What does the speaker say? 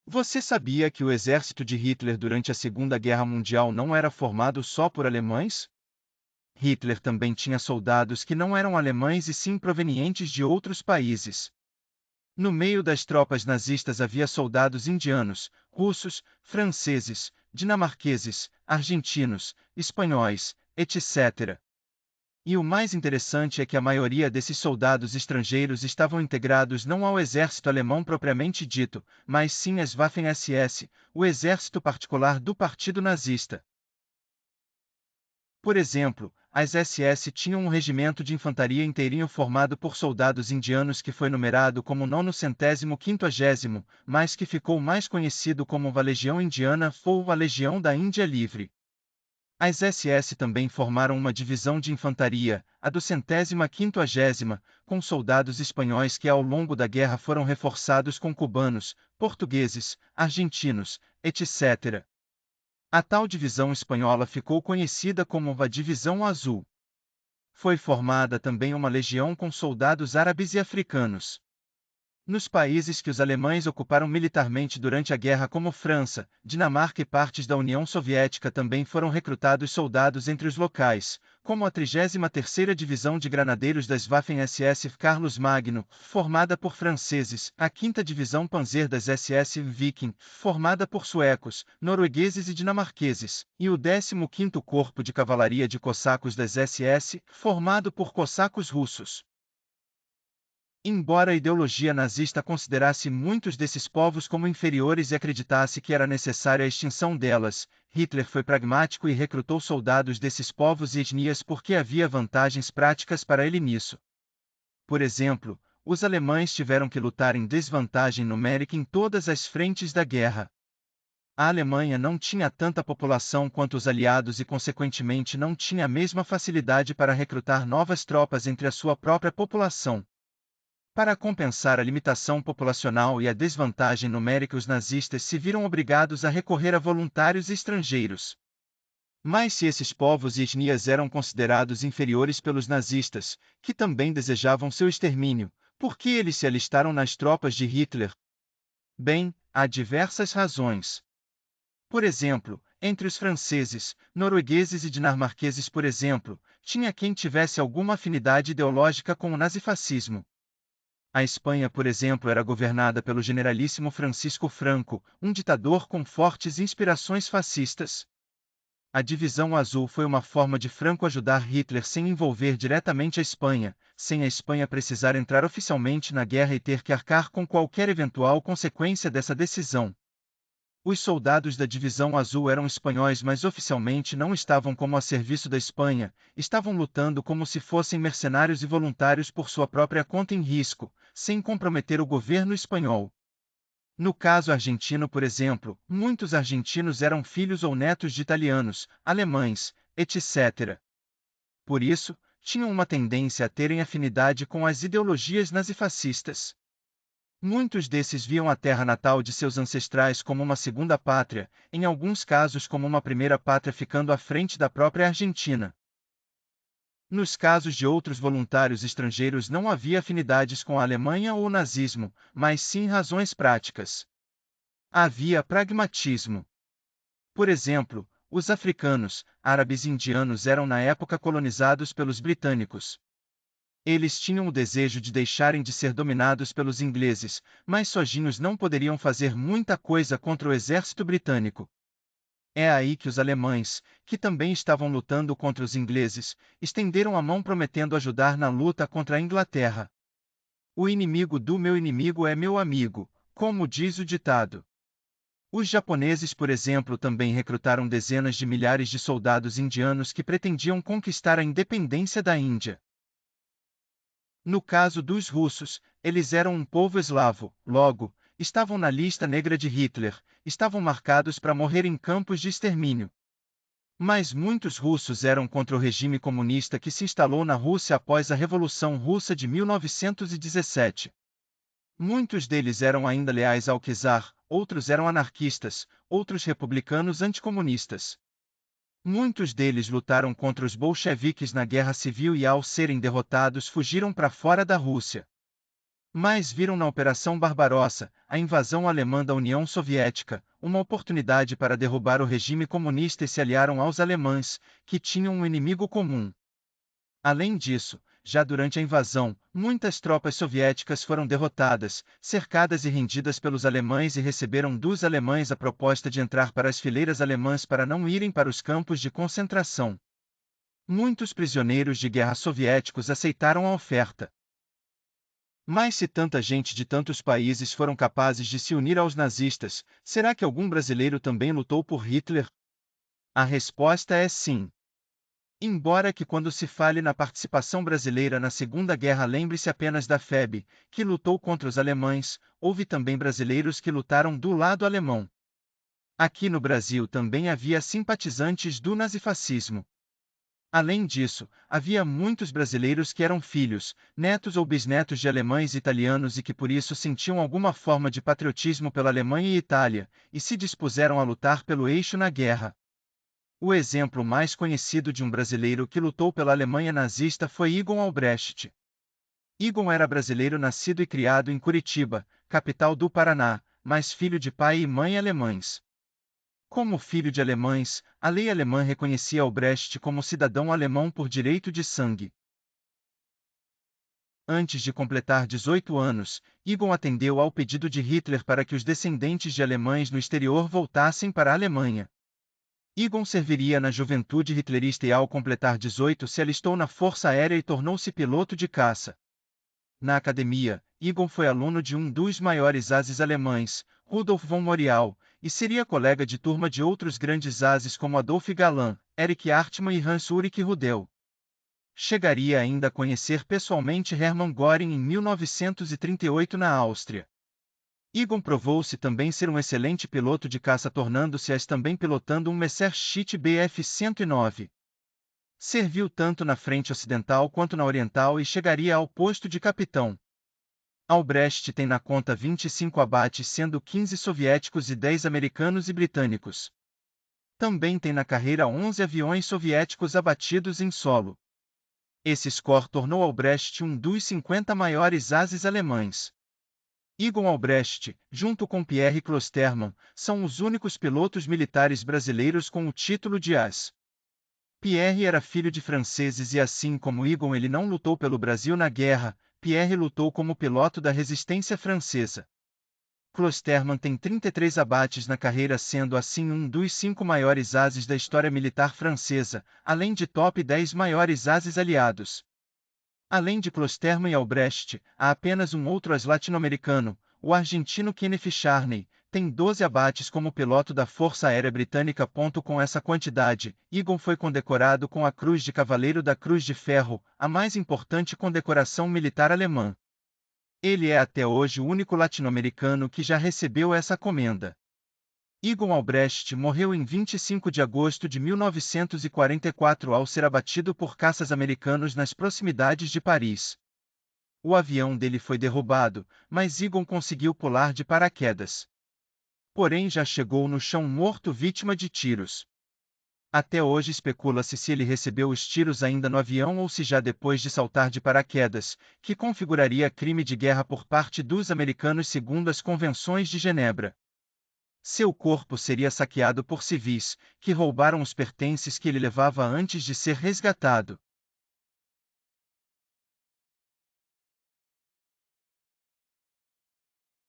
Você sabia que o exército de Hitler durante a Segunda Guerra Mundial não era formado só por alemães? Hitler também tinha soldados que não eram alemães e sim provenientes de outros países. No meio das tropas nazistas havia soldados indianos, russos, franceses, dinamarqueses, argentinos, espanhóis, etc. E o mais interessante é que a maioria desses soldados estrangeiros estavam integrados não ao exército alemão propriamente dito, mas sim às Waffen-SS, o exército particular do Partido Nazista. Por exemplo, as SS tinham um regimento de infantaria inteirinho formado por soldados indianos que foi numerado como 950º, mas que ficou mais conhecido como a Legião Indiana ou a Legião da Índia Livre. As SS também formaram uma divisão de infantaria, a do 150º, com soldados espanhóis que ao longo da guerra foram reforçados com cubanos, portugueses, argentinos, etc. A tal divisão espanhola ficou conhecida como a Divisão Azul. Foi formada também uma legião com soldados árabes e africanos. Nos países que os alemães ocuparam militarmente durante a guerra, como França, Dinamarca e partes da União Soviética, também foram recrutados soldados entre os locais, como a 33ª Divisão de Granadeiros das Waffen-SS Carlos Magno, formada por franceses, a 5ª Divisão Panzer das SS Viking, formada por suecos, noruegueses e dinamarqueses, e o 15º Corpo de Cavalaria de Cossacos das SS, formado por cossacos russos. Embora a ideologia nazista considerasse muitos desses povos como inferiores e acreditasse que era necessária a extinção delas, Hitler foi pragmático e recrutou soldados desses povos e etnias porque havia vantagens práticas para ele nisso. Por exemplo, os alemães tiveram que lutar em desvantagem numérica em todas as frentes da guerra. A Alemanha não tinha tanta população quanto os aliados e, consequentemente, não tinha a mesma facilidade para recrutar novas tropas entre a sua própria população. Para compensar a limitação populacional e a desvantagem numérica, os nazistas se viram obrigados a recorrer a voluntários estrangeiros. Mas se esses povos e etnias eram considerados inferiores pelos nazistas, que também desejavam seu extermínio, por que eles se alistaram nas tropas de Hitler? Bem, há diversas razões. Por exemplo, entre os franceses, noruegueses e dinamarqueses, por exemplo, tinha quem tivesse alguma afinidade ideológica com o nazifascismo. A Espanha, por exemplo, era governada pelo generalíssimo Francisco Franco, um ditador com fortes inspirações fascistas. A Divisão Azul foi uma forma de Franco ajudar Hitler sem envolver diretamente a Espanha, sem a Espanha precisar entrar oficialmente na guerra e ter que arcar com qualquer eventual consequência dessa decisão. Os soldados da Divisão Azul eram espanhóis, mas oficialmente não estavam como a serviço da Espanha, estavam lutando como se fossem mercenários e voluntários por sua própria conta em risco, sem comprometer o governo espanhol. No caso argentino, por exemplo, muitos argentinos eram filhos ou netos de italianos, alemães, etc. Por isso, tinham uma tendência a terem afinidade com as ideologias nazifascistas. Muitos desses viam a terra natal de seus ancestrais como uma segunda pátria, em alguns casos como uma primeira pátria, ficando à frente da própria Argentina. Nos casos de outros voluntários estrangeiros não havia afinidades com a Alemanha ou o nazismo, mas sim razões práticas. Havia pragmatismo. Por exemplo, os africanos, árabes e indianos eram na época colonizados pelos britânicos. Eles tinham o desejo de deixarem de ser dominados pelos ingleses, mas sozinhos não poderiam fazer muita coisa contra o exército britânico. É aí que os alemães, que também estavam lutando contra os ingleses, estenderam a mão prometendo ajudar na luta contra a Inglaterra. O inimigo do meu inimigo é meu amigo, como diz o ditado. Os japoneses, por exemplo, também recrutaram dezenas de milhares de soldados indianos que pretendiam conquistar a independência da Índia. No caso dos russos, eles eram um povo eslavo, logo, estavam na lista negra de Hitler, estavam marcados para morrer em campos de extermínio. Mas muitos russos eram contra o regime comunista que se instalou na Rússia após a Revolução Russa de 1917. Muitos deles eram ainda leais ao czar, outros eram anarquistas, outros republicanos anticomunistas. Muitos deles lutaram contra os bolcheviques na Guerra Civil e, ao serem derrotados, fugiram para fora da Rússia. Mas viram na Operação Barbarossa, a invasão alemã da União Soviética, uma oportunidade para derrubar o regime comunista e se aliaram aos alemães, que tinham um inimigo comum. Além disso, já durante a invasão, muitas tropas soviéticas foram derrotadas, cercadas e rendidas pelos alemães e receberam dos alemães a proposta de entrar para as fileiras alemãs para não irem para os campos de concentração. Muitos prisioneiros de guerra soviéticos aceitaram a oferta. Mas se tanta gente de tantos países foram capazes de se unir aos nazistas, será que algum brasileiro também lutou por Hitler? A resposta é sim. Embora que quando se fale na participação brasileira na Segunda Guerra lembre-se apenas da FEB, que lutou contra os alemães, houve também brasileiros que lutaram do lado alemão. Aqui no Brasil também havia simpatizantes do nazifascismo. Além disso, havia muitos brasileiros que eram filhos, netos ou bisnetos de alemães e italianos e que por isso sentiam alguma forma de patriotismo pela Alemanha e Itália, e se dispuseram a lutar pelo eixo na guerra. O exemplo mais conhecido de um brasileiro que lutou pela Alemanha nazista foi Egon Albrecht. Egon era brasileiro nascido e criado em Curitiba, capital do Paraná, mas filho de pai e mãe alemães. Como filho de alemães, a lei alemã reconhecia Albrecht como cidadão alemão por direito de sangue. Antes de completar 18 anos, Egon atendeu ao pedido de Hitler para que os descendentes de alemães no exterior voltassem para a Alemanha. Egon serviria na juventude hitlerista e ao completar 18 se alistou na Força Aérea e tornou-se piloto de caça. Na academia, Egon foi aluno de um dos maiores ases alemães, Rudolf von Moriau, e seria colega de turma de outros grandes ases como Adolf Galland, Erich Hartmann e Hans-Ulrich Rudel. Chegaria ainda a conhecer pessoalmente Hermann Göring em 1938 na Áustria. Egon provou-se também ser um excelente piloto de caça tornando-se também pilotando um Messerschmitt Bf-109. Serviu tanto na frente ocidental quanto na oriental e chegaria ao posto de capitão. Albrecht tem na conta 25 abates sendo 15 soviéticos e 10 americanos e britânicos. Também tem na carreira 11 aviões soviéticos abatidos em solo. Esse score tornou Albrecht um dos 50 maiores ases alemães. Egon Albrecht, junto com Pierre Klosterman, são os únicos pilotos militares brasileiros com o título de as. Pierre era filho de franceses e assim como Egon ele não lutou pelo Brasil na guerra, Pierre lutou como piloto da resistência francesa. Klosterman tem 33 abates na carreira sendo assim um dos 5 maiores ases da história militar francesa, além de top 10 maiores ases aliados. Além de Klosterman e Albrecht, há apenas um outro as latino-americano, o argentino Kenneth Charney, tem 12 abates como piloto da Força Aérea Britânica. Com essa quantidade, Egon foi condecorado com a Cruz de Cavaleiro da Cruz de Ferro, a mais importante condecoração militar alemã. Ele é até hoje o único latino-americano que já recebeu essa comenda. Egon Albrecht morreu em 25 de agosto de 1944 ao ser abatido por caças americanos nas proximidades de Paris. O avião dele foi derrubado, mas Egon conseguiu pular de paraquedas. Porém já chegou no chão morto vítima de tiros. Até hoje especula-se se ele recebeu os tiros ainda no avião ou se já depois de saltar de paraquedas, que configuraria crime de guerra por parte dos americanos segundo as convenções de Genebra. Seu corpo seria saqueado por civis, que roubaram os pertences que ele levava antes de ser resgatado.